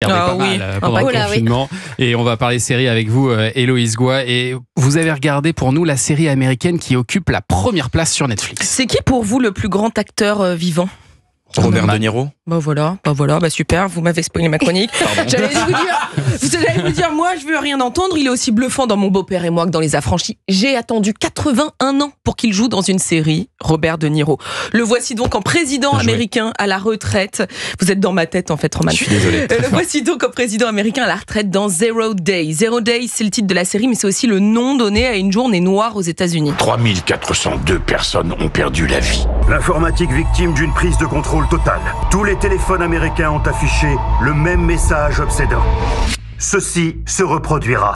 Pas mal pendant le confinement. Et on va parler série avec vous, Héloïse Goua. Et vous avez regardé pour nous la série américaine qui occupe la première place sur Netflix. C'est qui pour vous le plus grand acteur vivant ? Robert De Niro. Bah super, vous m'avez spoilé ma chronique. J'allais vous dire, moi je veux rien entendre, il est aussi bluffant dans Mon beau-père et moi que dans Les Affranchis. J'ai attendu 81 ans pour qu'il joue dans une série, Robert De Niro. Le voici donc en président américain à la retraite. Vous êtes dans ma tête en fait, Roman. Je suis désolé. Le voici donc en président américain à la retraite dans Zero Day. Zero Day, c'est le titre de la série, mais c'est aussi le nom donné à une journée noire aux États-Unis. 3402 personnes ont perdu la vie. L'informatique victime d'une prise de contrôle totale. Tous les téléphones américains ont affiché le même message obsédant. Ceci se reproduira.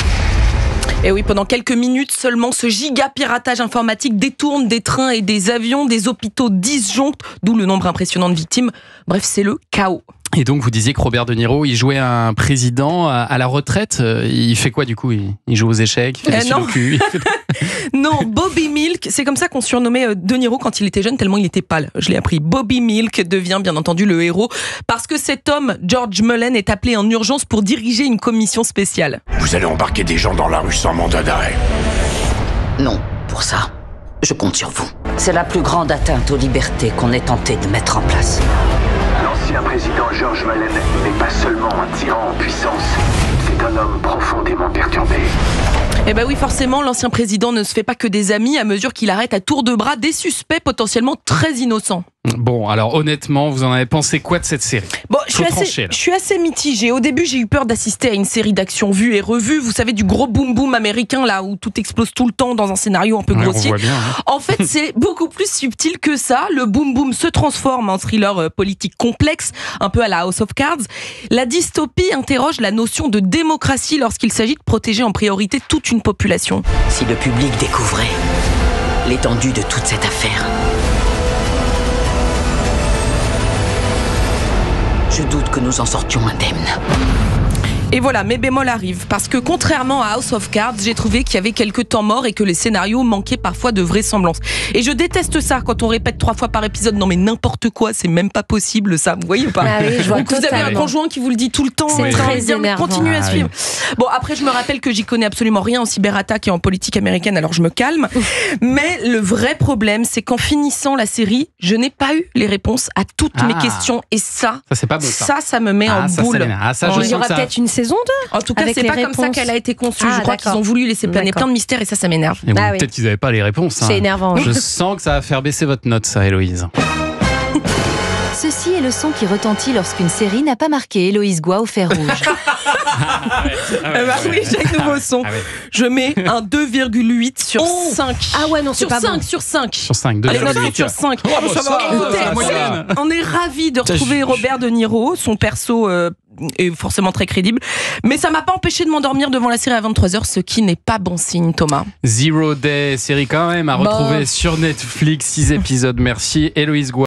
Et oui, pendant quelques minutes seulement, ce giga piratage informatique détourne des trains et des avions, des hôpitaux disjoncts, d'où le nombre impressionnant de victimes. Bref, c'est le chaos. Et donc, vous disiez que Robert De Niro, il jouait un président à la retraite. Il fait quoi, du coup ? Il joue aux échecs, il fait des sudoku. Non, Bobby Milk, c'est comme ça qu'on surnommait De Niro quand il était jeune, tellement il était pâle. Je l'ai appris. Bobby Milk devient bien entendu le héros, parce que cet homme, George Mullen, est appelé en urgence pour diriger une commission spéciale. Vous allez embarquer des gens dans la rue sans mandat d'arrêt. Non, pour ça, je compte sur vous. C'est la plus grande atteinte aux libertés qu'on ait tenté de mettre en place. L'ancien président George Mullen n'est pas seulement un tyran en puissance, c'est un homme profondément perturbé. Eh ben oui, forcément, l'ancien président ne se fait pas que des amis à mesure qu'il arrête à tour de bras des suspects potentiellement très innocents. Bon, alors honnêtement, vous en avez pensé quoi de cette série ? Bon, je suis assez mitigée. Au début, j'ai eu peur d'assister à une série d'actions vues et revues. Vous savez, du gros boom-boom américain, là, où tout explose tout le temps dans un scénario un peu grossier. On voit bien, hein. En fait, c'est beaucoup plus subtil que ça. Le boom-boom se transforme en thriller politique complexe, un peu à la House of Cards. La dystopie interroge la notion de démocratie lorsqu'il s'agit de protéger en priorité toute une population. Si le public découvrait l'étendue de toute cette affaire, je doute que nous en sortions indemnes. Et voilà, mes bémols arrivent, parce que contrairement à House of Cards, j'ai trouvé qu'il y avait quelques temps morts et que les scénarios manquaient parfois de vraisemblance. Et je déteste ça quand on répète 3 fois par épisode. Non mais n'importe quoi, c'est même pas possible ça, vous voyez ou pas ? Ah oui, je vois. Donc vous avez un conjoint qui vous le dit tout le temps. C'est très énervant. Continuez à suivre. Bon, après je me rappelle que j'y connais absolument rien en cyberattaque et en politique américaine, alors je me calme. Mais le vrai problème, c'est qu'en finissant la série, je n'ai pas eu les réponses à toutes mes questions. Et ça c'est pas beau, ça me met en boule. Il y aura peut-être une saison 2 ? En tout cas, c'est pas comme ça qu'elle a été conçue. Je crois qu'ils ont voulu laisser planer plein de mystères et ça m'énerve. Et bon, peut-être qu'ils n'avaient pas les réponses. C'est énervant. Je sens que ça va faire baisser votre note, ça, Héloïse. Ceci est le son qui retentit lorsqu'une série n'a pas marqué Héloïse Goua au fer rouge. Oui, j'ai un nouveau son. Je mets un 2,8 sur 5. Ah ouais, non, c'est pas bon. Sur 5. Sur 5, 2,8. Allez, note sur 5. On est ravis de retrouver Robert De Niro. Son perso est forcément très crédible. Mais ça m'a pas empêché de m'endormir devant la série à 23h, ce qui n'est pas bon signe, Thomas. Zero Day, série quand même à retrouver sur Netflix, 6 épisodes. Merci, Héloïse Goua.